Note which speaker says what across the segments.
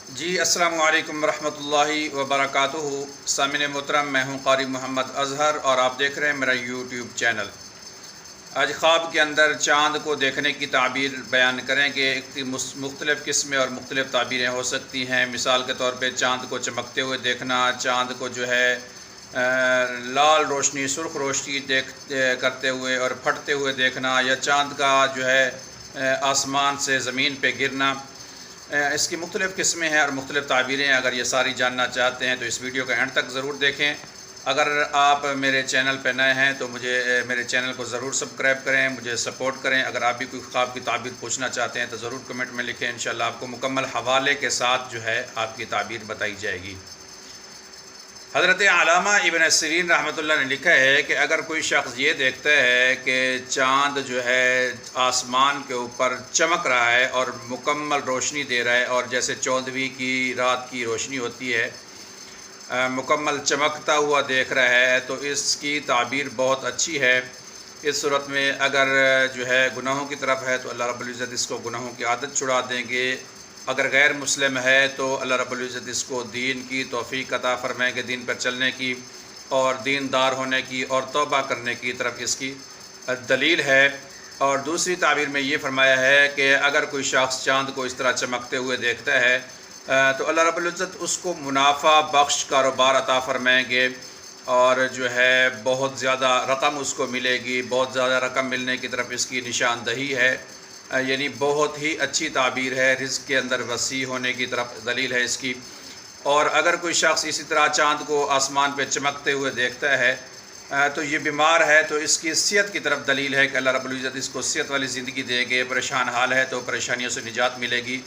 Speaker 1: جی السلام علیکم ورحمۃ اللہ وبرکاتہ۔ سامعین محترم، میں ہوں قاری محمد اظہر اور آپ دیکھ رہے ہیں میرا یوٹیوب چینل۔ آج خواب کے اندر چاند کو دیکھنے کی تعبیر بیان کریں کہ مختلف قسمیں اور مختلف تعبیریں ہو سکتی ہیں۔ مثال کے طور پہ چاند کو چمکتے ہوئے دیکھنا، چاند کو جو ہے لال روشنی، سرخ روشنی کرتے ہوئے اور پھٹتے ہوئے دیکھنا، یا چاند کا جو ہے آسمان سے زمین پہ گرنا۔ اس کی مختلف قسمیں ہیں اور مختلف تعبیریں ہیں۔ اگر یہ ساری جاننا چاہتے ہیں تو اس ویڈیو کا اینڈ تک ضرور دیکھیں۔ اگر آپ میرے چینل پہ نئے ہیں تو میرے چینل کو ضرور سبسکرائب کریں، مجھے سپورٹ کریں۔ اگر آپ بھی کوئی خواب کی تعبیر پوچھنا چاہتے ہیں تو ضرور کمنٹ میں لکھیں، انشاءاللہ آپ کو مکمل حوالے کے ساتھ جو ہے آپ کی تعبیر بتائی جائے گی۔ حضرت علامہ ابن سیرین رحمۃ اللہ نے لکھا ہے کہ اگر کوئی شخص یہ دیکھتا ہے کہ چاند جو ہے آسمان کے اوپر چمک رہا ہے اور مکمل روشنی دے رہا ہے، اور جیسے 14ویں کی رات کی روشنی ہوتی ہے مکمل چمکتا ہوا دیکھ رہا ہے، تو اس کی تعبیر بہت اچھی ہے۔ اس صورت میں اگر جو ہے گناہوں کی طرف ہے تو اللہ رب العزت اس کو گناہوں کی عادت چھڑا دیں گے۔ اگر غیر مسلم ہے تو اللہ رب العزت اس کو دین کی توفیق عطا فرمائیں گے، دین پر چلنے کی اور دیندار ہونے کی اور توبہ کرنے کی طرف اس کی دلیل ہے۔ اور دوسری تعبیر میں یہ فرمایا ہے کہ اگر کوئی شخص چاند کو اس طرح چمکتے ہوئے دیکھتا ہے تو اللہ رب العزت اس کو منافع بخش کاروبار عطا فرمائیں گے، اور جو ہے بہت زیادہ رقم اس کو ملے گی، بہت زیادہ رقم ملنے کی طرف اس کی نشاندہی ہے۔ یعنی بہت ہی اچھی تعبیر ہے، رزق کے اندر وسیع ہونے کی طرف دلیل ہے اس کی۔ اور اگر کوئی شخص اسی طرح چاند کو آسمان پہ چمکتے ہوئے دیکھتا ہے تو یہ بیمار ہے، تو اس کی صحت کی طرف دلیل ہے کہ اللہ رب العزت اس کو صحت والی زندگی دے گے۔ پریشان حال ہے تو پریشانیوں سے نجات ملے گی۔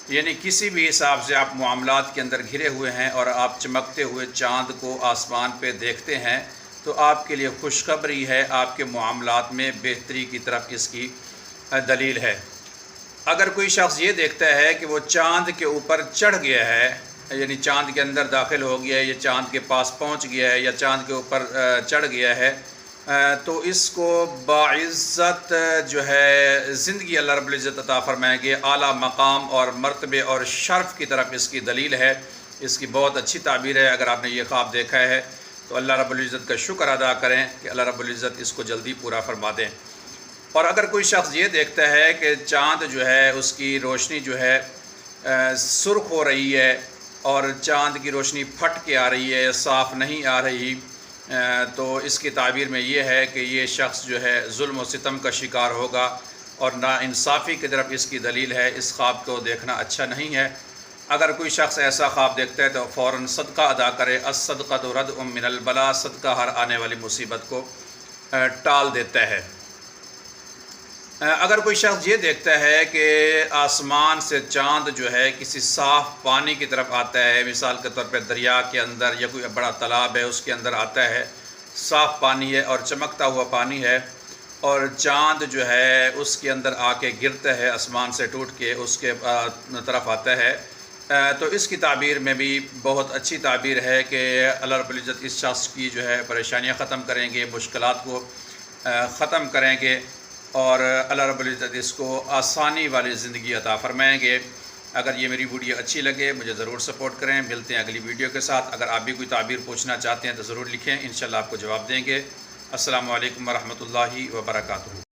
Speaker 1: یعنی کسی بھی حساب سے آپ معاملات کے اندر گھرے ہوئے ہیں اور آپ چمکتے ہوئے چاند کو آسمان پہ دیکھتے ہیں تو آپ کے لیے خوشخبری ہے، آپ کے معاملات میں بہتری کی طرف اس کی دلیل ہے۔ اگر کوئی شخص یہ دیکھتا ہے کہ وہ چاند کے اوپر چڑھ گیا ہے، یعنی چاند کے اندر داخل ہو گیا ہے، یا چاند کے پاس پہنچ گیا ہے، یا چاند کے اوپر چڑھ گیا ہے، تو اس کو باعزت جو ہے زندگی اللہ رب العزت عطا فرمائیں گے، اعلیٰ مقام اور مرتبے اور شرف کی طرف اس کی دلیل ہے۔ اس کی بہت اچھی تعبیر ہے۔ اگر آپ نے یہ خواب دیکھا ہے تو اللہ رب العزت کا شکر ادا کریں کہ اللہ رب العزت اس کو جلدی پورا فرما دیں۔ اور اگر کوئی شخص یہ دیکھتا ہے کہ چاند جو ہے اس کی روشنی جو ہے سرخ ہو رہی ہے اور چاند کی روشنی پھٹ کے آ رہی ہے، صاف نہیں آ رہی، تو اس کی تعبیر میں یہ ہے کہ یہ شخص جو ہے ظلم و ستم کا شکار ہوگا اور ناانصافی کی طرف اس کی دلیل ہے۔ اس خواب کو دیکھنا اچھا نہیں ہے۔ اگر کوئی شخص ایسا خواب دیکھتا ہے تو فوراً صدقہ ادا کرے۔ الصدقۃ ردع من البلاء، صدقہ ہر آنے والی مصیبت کو ٹال دیتا ہے۔ اگر کوئی شخص یہ دیکھتا ہے کہ آسمان سے چاند جو ہے کسی صاف پانی کی طرف آتا ہے، مثال کے طور پہ دریا کے اندر یا کوئی بڑا تالاب ہے اس کے اندر آتا ہے، صاف پانی ہے اور چمکتا ہوا پانی ہے، اور چاند جو ہے اس کے اندر آ کے گرتا ہے، آسمان سے ٹوٹ کے اس کے طرف آتا ہے، تو اس کی تعبیر میں بھی بہت اچھی تعبیر ہے کہ اللہ رب العزت اس شخص کی جو ہے پریشانیاں ختم کریں گے، مشکلات کو ختم کریں گے، اور اللہ رب العزت اس کو آسانی والی زندگی عطا فرمائیں گے۔ اگر یہ میری ویڈیو اچھی لگے مجھے ضرور سپورٹ کریں۔ ملتے ہیں اگلی ویڈیو کے ساتھ۔ اگر آپ بھی کوئی تعبیر پوچھنا چاہتے ہیں تو ضرور لکھیں، انشاءاللہ آپ کو جواب دیں گے۔ السلام علیکم ورحمۃ اللہ وبرکاتہ۔